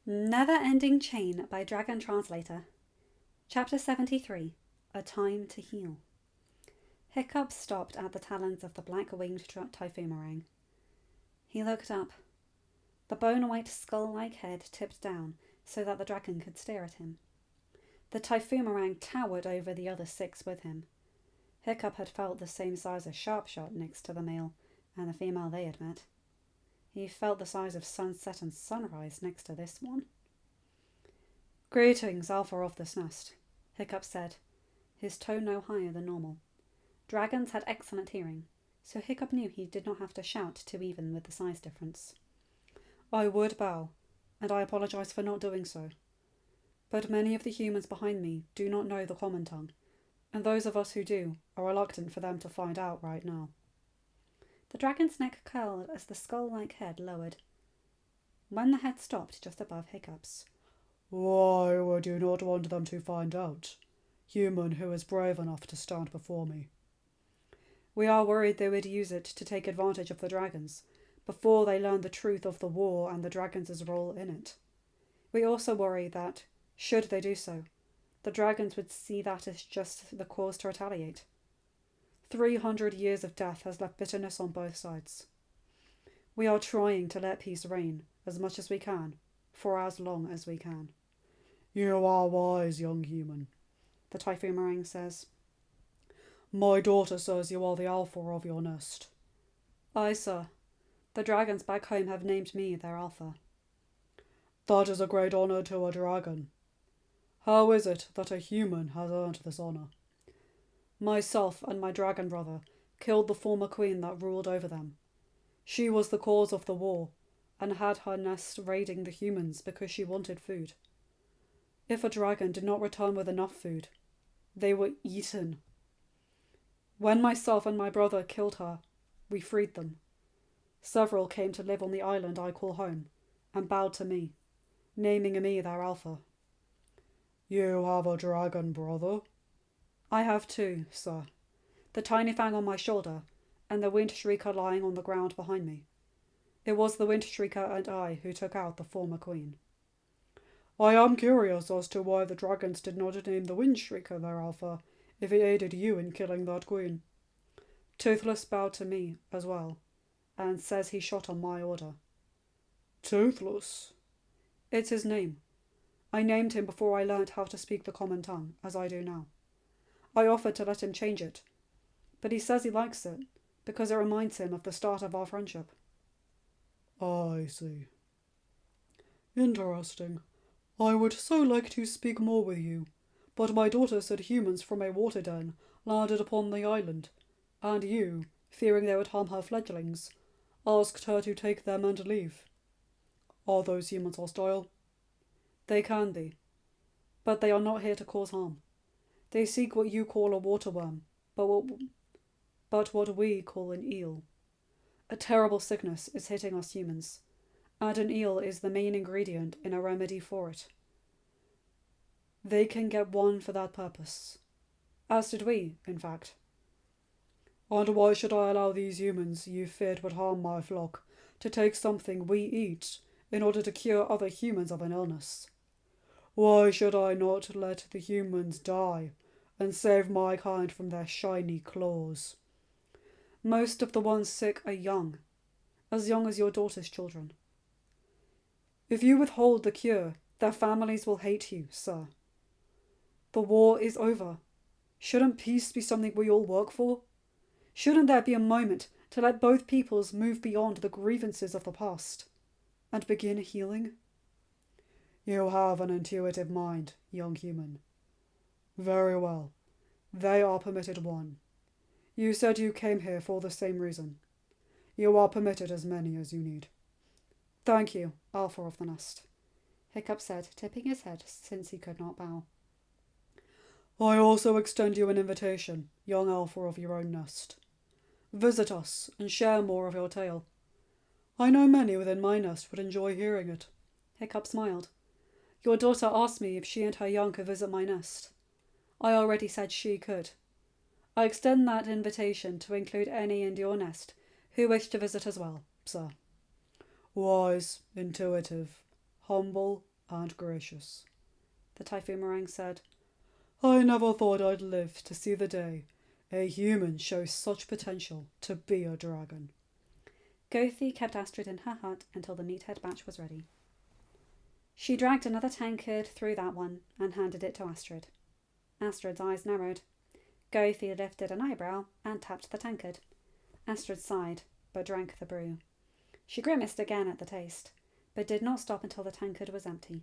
Neverending Chain by Dragon Translator. Chapter 73. A Time to Heal. Hiccup stopped at the talons of the black-winged typhoon. He looked up. The bone-white skull-like head tipped down so that the dragon could stare at him. The typhoon towered over the other six with him. Hiccup had felt the same size as Sharpshot next to the male and the female they had met. He felt the size of sunset and sunrise next to this one. "Greetings, Alpha of this nest," Hiccup said, his tone no higher than normal. Dragons had excellent hearing, so Hiccup knew he did not have to shout to even with the size difference. "I would bow, and I apologize for not doing so. But many of the humans behind me do not know the common tongue, and those of us who do are reluctant for them to find out right now." The dragon's neck curled as the skull-like head lowered. When the head stopped just above Hiccup's. "Why would you not want them to find out? Human who is brave enough to stand before me." "We are worried they would use it to take advantage of the dragons, before they learn the truth of the war and the dragons' role in it. We also worry that, should they do so, the dragons would see that as just the cause to retaliate. 300 years of death has left bitterness on both sides. We are trying to let peace reign as much as we can, for as long as we can." "You are wise, young human," the typhoon says. "My daughter says you are the alpha of your nest." "Aye, sir. The dragons back home have named me their alpha." "That is a great honor to a dragon. How is it that a human has earned this honor?" "Myself and my dragon brother killed the former queen that ruled over them. She was the cause of the war, and had her nest raiding the humans because she wanted food. If a dragon did not return with enough food, they were eaten. When myself and my brother killed her, we freed them. Several came to live on the island I call home, and bowed to me, naming me their alpha." "You have a dragon brother?" "I have two, sir. The tiny fang on my shoulder, and the wind shrieker lying on the ground behind me. It was the wind shrieker and I who took out the former queen." "I am curious as to why the dragons did not name the wind shrieker their alpha, if he aided you in killing that queen." "Toothless bowed to me as well, and says he shot on my order." "Toothless?" "It's his name. I named him before I learnt how to speak the common tongue, as I do now. I offered to let him change it, but he says he likes it, because it reminds him of the start of our friendship." "I see. Interesting. I would so like to speak more with you, but my daughter said humans from a water den landed upon the island, and you, fearing they would harm her fledglings, asked her to take them and leave. Are those humans hostile?" "They can be, but they are not here to cause harm. They seek what you call a waterworm, but what we call an eel. A terrible sickness is hitting us humans, and an eel is the main ingredient in a remedy for it. They can get one for that purpose, as did we, in fact." "And why should I allow these humans you feared would harm my flock to take something we eat in order to cure other humans of an illness? Why should I not let the humans die and save my kind from their shiny claws?" "Most of the ones sick are young as your daughter's children. If you withhold the cure, their families will hate you, sir. The war is over. Shouldn't peace be something we all work for? Shouldn't there be a moment to let both peoples move beyond the grievances of the past and begin healing?" "You have an intuitive mind, young human. Very well. They are permitted one. You said you came here for the same reason. You are permitted as many as you need." "Thank you, Alpha of the nest," Hiccup said, tipping his head since he could not bow. "I also extend you an invitation, young alpha of your own nest. Visit us and share more of your tale. I know many within my nest would enjoy hearing it." Hiccup smiled. "Your daughter asked me if she and her young could visit my nest. I already said she could. I extend that invitation to include any in your nest who wish to visit as well, sir." "Wise, intuitive, humble, and gracious. The Typhoomerang said. I never thought I'd live to see the day a human shows such potential to be a dragon. Gothi kept Astrid in her hut until the meathead batch was ready. She dragged another tankard through that one and handed it to Astrid. Astrid's eyes narrowed. Gothi lifted an eyebrow and tapped the tankard. Astrid sighed, but drank the brew. She grimaced again at the taste, but did not stop until the tankard was empty.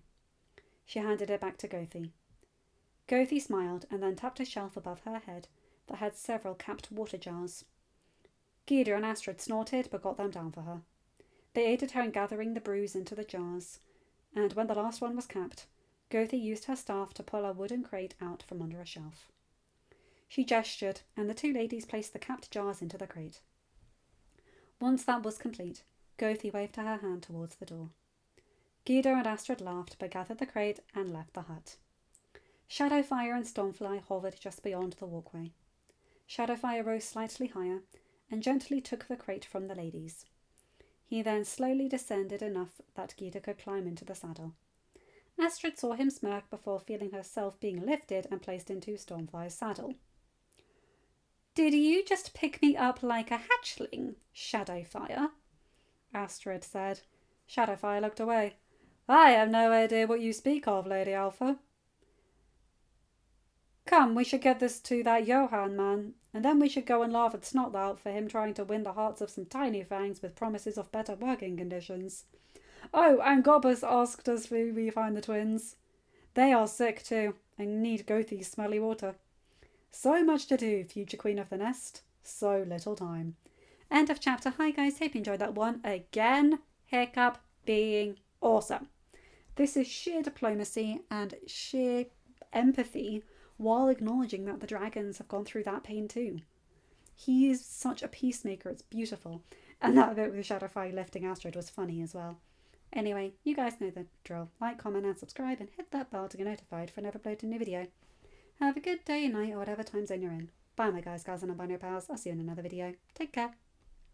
She handed it back to Gothi. Gothi smiled and then tapped a shelf above her head that had several capped water jars. Gyda and Astrid snorted but got them down for her. They aided her in gathering the brews into the jars, and when the last one was capped, Gothi used her staff to pull a wooden crate out from under a shelf. She gestured, and the two ladies placed the capped jars into the crate. Once that was complete, Gothi waved her hand towards the door. Gyda and Astrid laughed but gathered the crate and left the hut. Shadowfire and Stormfly hovered just beyond the walkway. Shadowfire rose slightly higher and gently took the crate from the ladies. He then slowly descended enough that Gyda could climb into the saddle. Astrid saw him smirk before feeling herself being lifted and placed into Stormfly's saddle. "Did you just pick me up like a hatchling, Shadowfire?" Astrid said. Shadowfire looked away. "I have no idea what you speak of, Lady Alpha." "Come, we should get this to that Johann man, and then we should go and laugh at Snotlout for him trying to win the hearts of some tiny fangs with promises of better working conditions. Oh, and Gobbus asked us where we find the twins. They are sick too, and need Gothi's smelly water. So much to do, future Queen of the Nest. So little time." End of chapter. Hi guys, hope you enjoyed that one. Again, Hiccup being awesome. This is sheer diplomacy and sheer empathy while acknowledging that the dragons have gone through that pain too. He is such a peacemaker, it's beautiful. And that bit with Shadowfire lifting Astrid was funny as well. Anyway, you guys know the drill. Like, comment and subscribe and hit that bell to get notified for whenever I upload a new video. Have a good day, night or whatever time zone you're in. Bye my guys, gals and non-binary pals. I'll see you in another video. Take care.